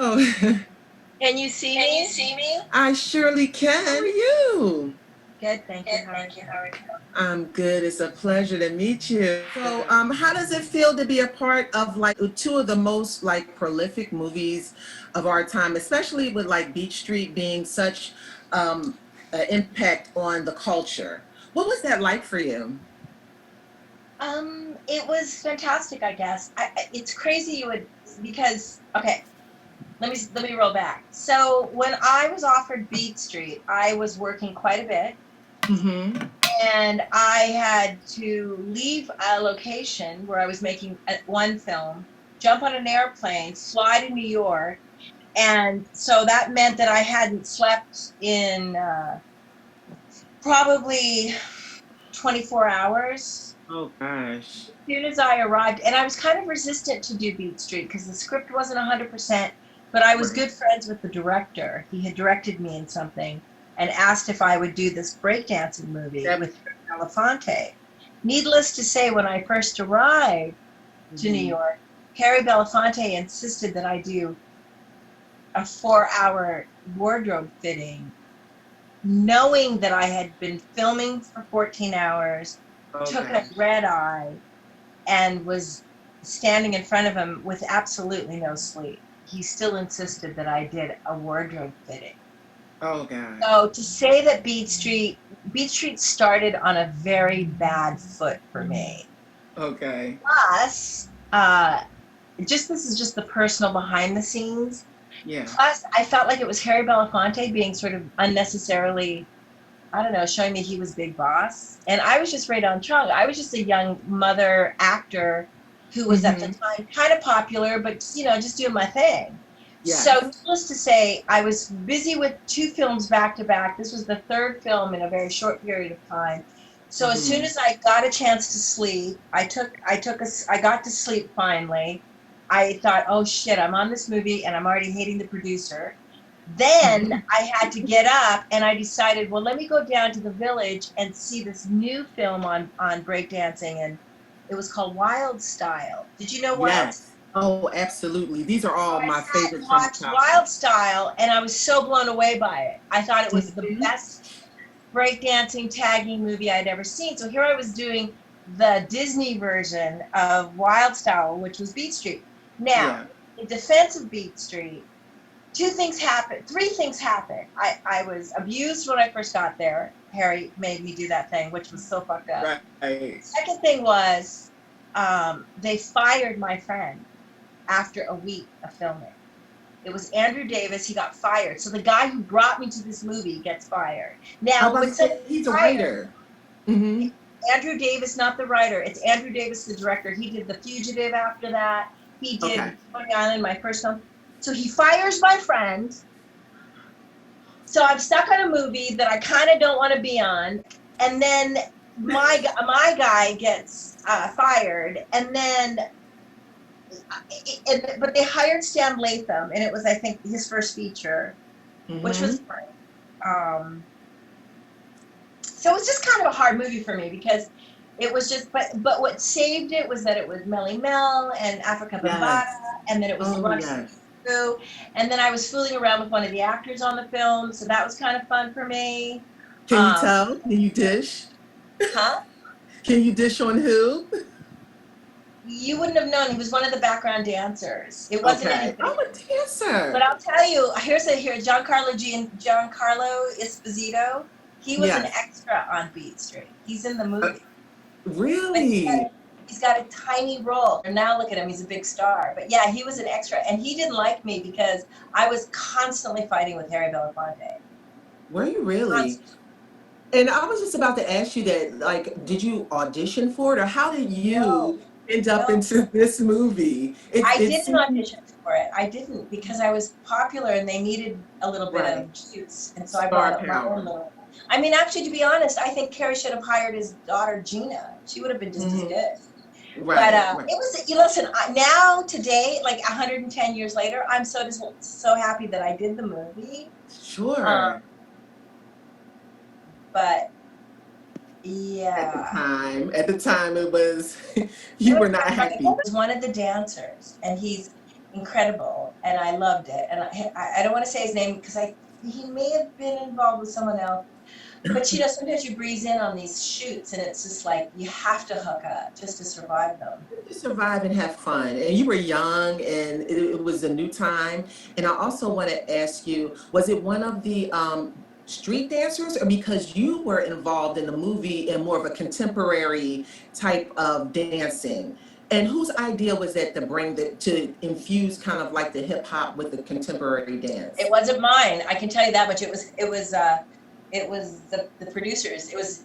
Hello. Can you see Can you me? see me? I surely can. How are you? Good, thank you. Good, How are thank you. you? How are you? I'm good. It's a pleasure to meet you. So, how does it feel to be a part of like two of the most like prolific movies of our time, especially with like Beach Street being such an impact on the culture? What was that like for you? It was fantastic, I guess. It's crazy you would because okay, let me roll back. So when I was offered Beat Street, I was working quite a bit, Mm-hmm. and I had to leave a location where I was making one film, jump on an airplane, fly to New York, and so that meant that I hadn't slept in probably 24 hours. Oh gosh. As soon as I arrived, and I was kind of resistant to do Beat Street because the script wasn't 100%, but I was Right. good friends with the director. He had directed me in something and asked if I would do this breakdancing movie That. with Belafonte. Needless to say, when I first arrived to New Mhm. York, Harry Belafonte insisted that I do a 4-hour wardrobe fitting, knowing that I had been filming for 14 hours, Oh took a gosh. red eye, and was standing in front of him with absolutely no sleep. He still insisted that I did a wardrobe fitting. Oh gosh. So to say that Beat Street started on a very bad foot for me. Okay. Plus, just this is just the personal behind the scenes. Yeah. Plus, I felt like it was Harry Belafonte being sort of unnecessarily, I don't know, showing me he was big boss. And I was just right on Chong. I was just a young mother actor who was at the Mm-hmm. time kind of popular, but just doing my thing. So, Yes. needless to say, I was busy with two films back to back. This was the third film in a very short period of time. So, as soon Mm-hmm. as I got a chance to sleep, I got to sleep finally. I thought, oh shit, I'm on this movie and I'm already hating the producer. Then I had to get up and I decided, well, let me go down to the village and see this new film on breakdancing, and it was called Wild Style. Did you know Wild Style? Yes. Oh, absolutely. These are all So I my sat favorites and from watched childhood. Wild Style and I was so blown away by it. I thought it was the Mhm. best breakdancing tagging movie I'd ever seen. So here I was doing the Disney version of Wild Style, which was Beat Street. Now, Yeah. in defense of Beat Street, three things happened. I was abused when I first got there. Harry made me do that thing, which was so fucked up. Right. Second thing was they fired my friend after a week of filming. It was Andrew Davis. He got fired. So the guy who brought me to this movie gets fired. I was Now, about when to say someone he's a fired, writer. Mm-hmm. Andrew Davis, not the writer, it's Andrew Davis, the director. He did The Fugitive after that. He Okay. did Coney Island, my first film. So he fires my friend. So I'm stuck on a movie that I kind of don't want to be on, and then my guy gets fired, and then but they hired Stan Latham, and it was, I think, his first feature, which Mm-hmm. was fine. So it was just kind of a hard movie for me because it was just, but what saved it was that it was Melly Mel and Africa Bambaataa, Yes. and then it was Oh Roxy yes. Crew, and then I was fooling around with one of the actors on the film, so that was kind of fun for me. Can you Um, tell? Can you dish? huh? Can you dish on who? You wouldn't have known. He was one of the background dancers. It wasn't Okay. anybody. I'm a But dancer. I'll tell you, Giancarlo Esposito. He was an Yes. extra on Beat Street. He's in the Uh, movie, but really? he's got a tiny role. And now look at him; he's a big star. But yeah, he was an extra, and he didn't like me because I was constantly fighting with Harry Belafonte. Were you really? Constantly. And I was just about to ask you that, like, did you audition for it, or how did No, you end up no, into this movie? I It didn't seemed audition for it. I didn't because I was popular and they needed a little bit right. of juice. And so I brought Star up my own power. little. I mean, actually, to be honest, I think Carrie should have hired his daughter Gina. She would have been just as Hmm. good. But Right, right. it was. You listen. Now today, like 110 years later, I'm so happy that I did the movie. Um, Sure. but At yeah, at the time, it was it you was were not hard. But happy. he was one of the dancers, and he's incredible, and I loved it. And I don't want to say his name because he may have been involved with someone else. But you know, sometimes you breeze in on these shoots, and it's just like you have to hook up just to survive them. Survive and have fun. And you were young, and it was a new time. And I also want to ask you, was it one of the street dancers, or because you were involved in the movie in more of a contemporary type of dancing? And whose idea was that to to infuse kind of like the hip hop with the contemporary dance? It wasn't mine. I can tell you that much. It was the producers. It was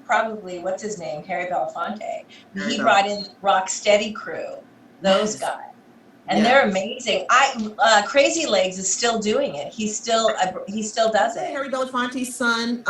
probably, what's his name, Harry Belafonte. He brought in Rocksteady crew, those guys, and they're amazing. Crazy Legs is still doing it. He still does it. Harry Belafonte's son,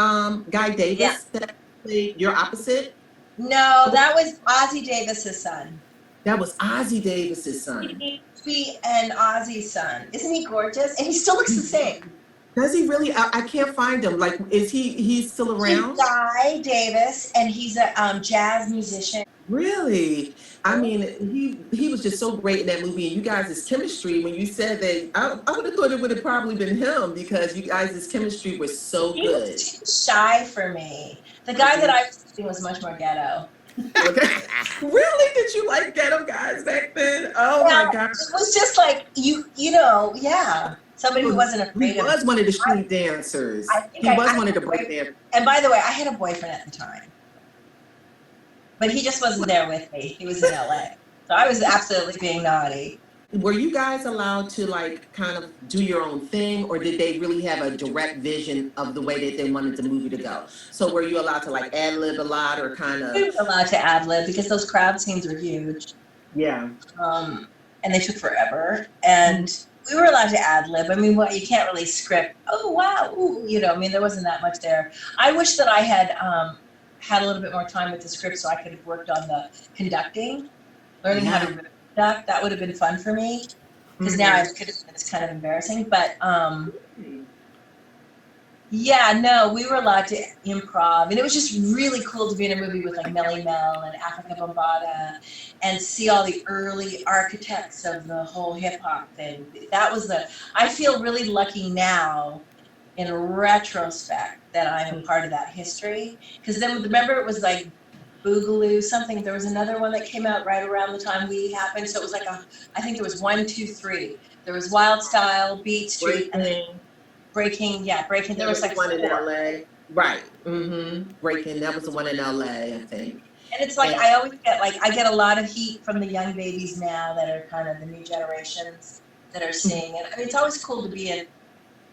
Guy Davis, that played your opposite. No, that was Ozzie Davis's son. That was Ozzie Davis's son. He and Ozzy's son. Isn't he gorgeous? And he still looks the same. Does he really? I can't find him. Like, he's still around? He's Guy Davis, and he's a jazz musician. Really? I mean, he was just so great in that movie. And you guys' chemistry, when you said that, I would have thought it would have probably been him, because you guys' chemistry was so good. He was too shy for me. The guy that I was seeing was much more ghetto. Okay. Really? Did you like ghetto guys back then? Oh my gosh. It was just like, you know, yeah. Somebody who wasn't afraid of it. He was one of the street dancers. He was one of the break dancers. And by the way, I had a boyfriend at the time. But he just wasn't there with me. He was in LA. So I was absolutely being naughty. Were you guys allowed to like kind of do your own thing, or did they really have a direct vision of the way that they wanted the movie to go? So were you allowed to like ad lib a lot, or kind of? We were allowed to ad lib because those crowd scenes were huge. Yeah. And they took forever. And we were allowed to ad lib. I mean, you can't really script. Oh wow, ooh, you know. I mean, there wasn't that much there. I wish that I had had a little bit more time with the script, so I could have worked on the conducting, learning how to conduct. That would have been fun for me, because now it's kind of embarrassing. But yeah, no, we were allowed to improv, and it was just really cool to be in a movie with like Melly Mel and Africa Bambaataa, and see all the early architects of the whole hip hop thing. That was I feel really lucky now, in retrospect, that I am part of that history. Because then, remember, it was like Boogaloo something. There was another one that came out right around the time we happened. So it was like I think there was 1, 2, 3. There was Wild Style, Beat Street, and then Breaking. Yeah, Breaking. There was like one in LA. Right. Breaking. That was the one in LA, I think. And it's like, I always get a lot of heat from the young babies now that are kind of the new generations that are seeing it. I mean, it's always cool to be in.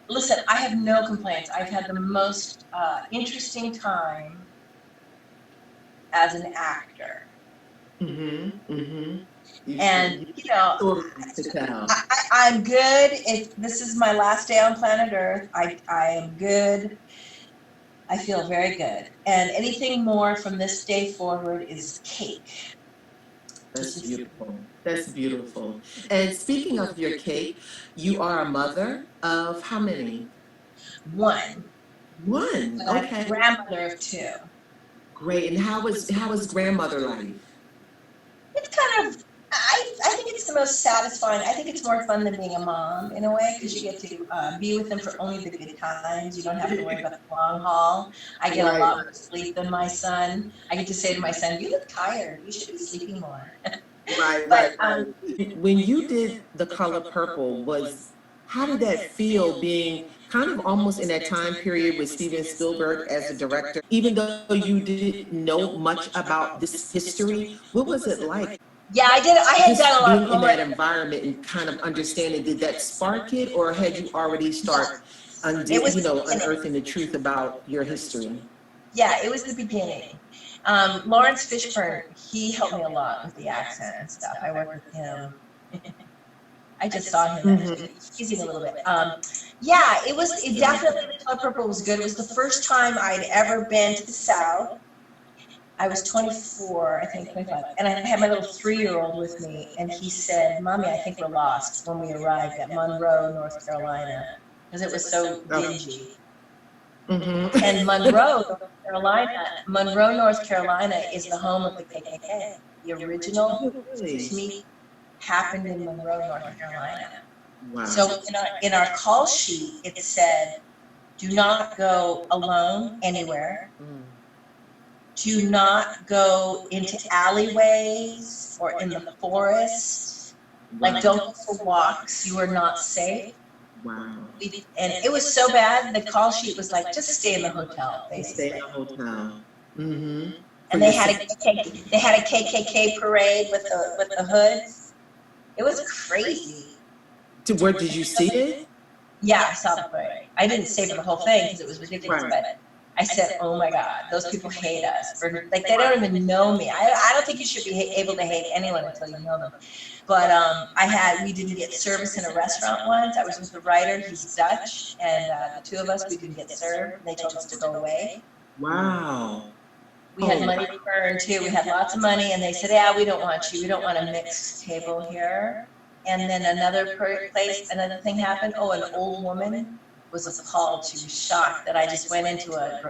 Listen, I have no complaints. I've had the most interesting time as an actor. And, you know, I'm good. If this is my last day on planet Earth, I am good. I feel very good. And anything more from this day forward is cake. That's beautiful. That's beautiful. And speaking of your cake, you are a mother of how many? One. One. But okay. I'm a grandmother of 2. Great. And how is grandmother life? It's kind of, I think it's the most satisfying. I think it's more fun than being a mom in a way, because you get to be with them for only the good times. You don't have to worry about the long haul. I get a lot more sleep than my son. I get to say to my son, "You look tired. You should be sleeping more." Right. When you did The Color Purple, how did that feel, being kind of almost in that time period with Steven Spielberg as the director? Even though you didn't know much about this history, what was it like? Yeah, I did. I had done a lot being in that environment and kind of understanding. Did that spark it, or had you already started, unearthing the truth about your history? Yeah, it was the beginning. Lawrence Fishburne, he helped me a lot with the accent and stuff. I worked with him. I just saw him teasing a little bit. Yeah, it definitely, The Color Purple was good. It was the first time I'd ever been to the South. I was 24, I think 25, and I had my little 3-year-old with me, and he said, "Mommy, I think we're lost," when we arrived at Monroe, North Carolina, because it was so dingy. And Monroe, North Carolina is the home of the KKK, the original. happened in Monroe, North Carolina. Wow. So in our call sheet, it said, do not go alone anywhere. Mm. Do not go into alleyways or in the forest. Like, don't go for walks. You are not safe. Wow. And it was so bad, the call sheet was like, just stay in the hotel, basically. Stay in a hotel. Mm-hmm. And they had a KKK parade with the hoods. It was crazy. Where did you see it? Yeah, I saw the parade. I didn't stay for the whole thing because it was ridiculous, but I said, oh my God, those people hate us. Like, they don't even know me. I don't think you should be able to hate anyone until you know them. But we didn't get service in a restaurant once. I was with the writer, he's Dutch, and the two of us, we didn't get served. They told us to go away. Wow. We had money to burn too. We had lots of money, and they said, yeah, we don't want you. We don't want a mixed table here. And then another thing happened. Oh, an old woman was appalled. She was shocked that I just went into a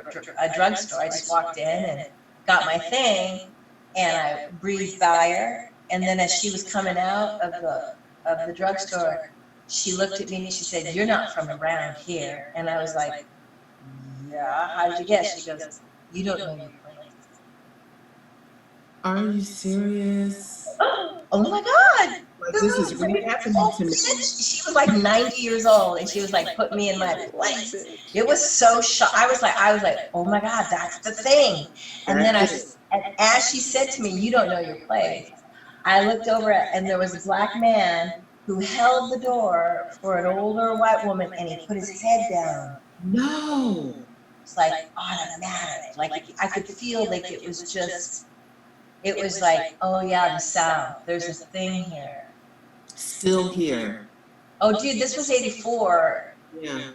drugstore. I just walked in and got my thing, and I breathed by her. And then as she was coming out of the drugstore, she looked at me and she said, you're not from around here. And I was like, yeah, how did you guess? She goes, you don't know your place. Are you serious? Oh my God. Like, this is really happening to me. She was like 90 years old, and she was like, put me in my place. It was so shocked. I was like, oh my God, that's the thing. And then as she said to me, you don't know your place, I looked over and there was a black man who held the door for an older white woman, and he put his head down. No. It's like automatic. Like, I could feel like it was just, it was like, oh yeah, the South, there's a thing here. Still here. Oh dude, this was 84. Yeah.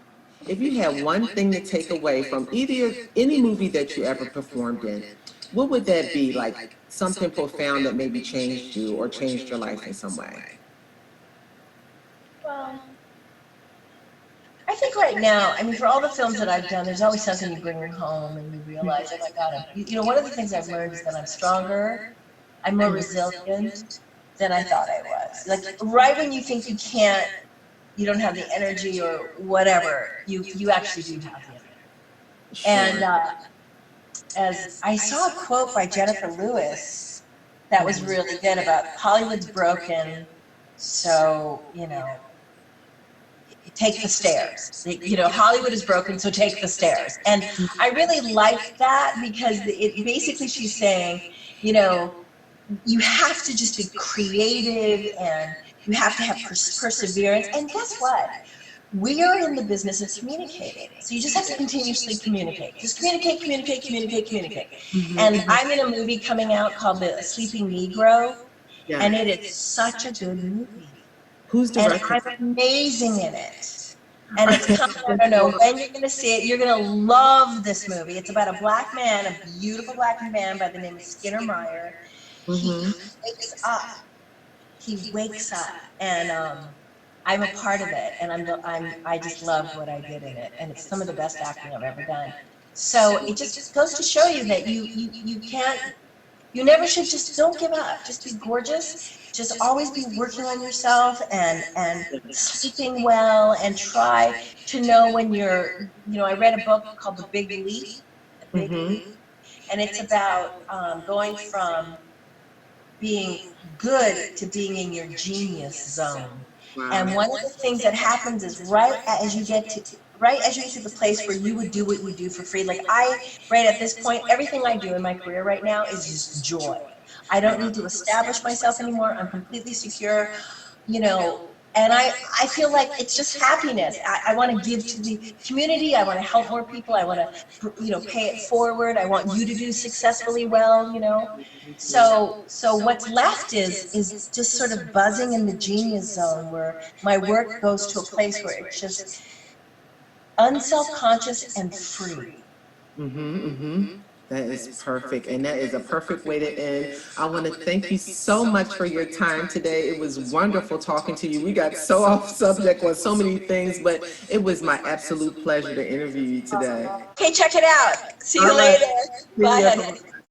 If you had one thing to take away from any movie that you ever performed in, what would that be? Like something profound that maybe changed you or changed your life in some way? Well, I think right now, I mean, for all the films that I've done, there's always something you bring home and you realize, oh my God, one of the things I've learned is that I'm stronger, I'm more resilient than I thought I was. Like, right when you think you can't, you don't have the energy or whatever, you actually do have the energy. Sure. And as I saw a quote by Jennifer Lewis that was really good about Hollywood's broken, so, take the stairs. Hollywood is broken, so take the stairs. And I really liked that because basically she's saying, you have to just be creative and you have to have perseverance. And guess what? We are in the business of communicating. So you just have to continuously communicate. Just communicate. Mm-hmm. And I'm in a movie coming out called The Sleeping Negro, and it is such a good movie. Who's directing? And I'm amazing in it. And it's coming, I don't know when you're going to see it. You're going to love this movie. It's about a black man, a beautiful black man by the name of Skinner Meyer. Mm-hmm. He wakes up, and I'm a part of it, and I just love what I did in it, and it's some of the best acting I've ever done. So it just goes to show you that you never should don't give up. Just be gorgeous. Just always be working on yourself and sleeping well, and try to know when you're, I read a book called The Big Leap, and it's about going from being good to being in your genius zone. Wow. And one of the things that happens is right as you get to the place where you would do what you do for free. Like right at this point, everything I do in my career right now is just joy. I don't need to establish myself anymore. I'm completely secure, and I feel like it's just happiness. I want to give to the community. I want to help more people. I want to, pay it forward. I want you to do successfully well, So what's left is just sort of buzzing in the genius zone where my work goes to a place where it's just unself-conscious and free. That is perfect, and that is a perfect way to end. I want to thank you so much for your time today. It was wonderful talking to you. We got so off subject on so many things, but it was my absolute pleasure to interview you today. Okay, check it out. See you later. Bye.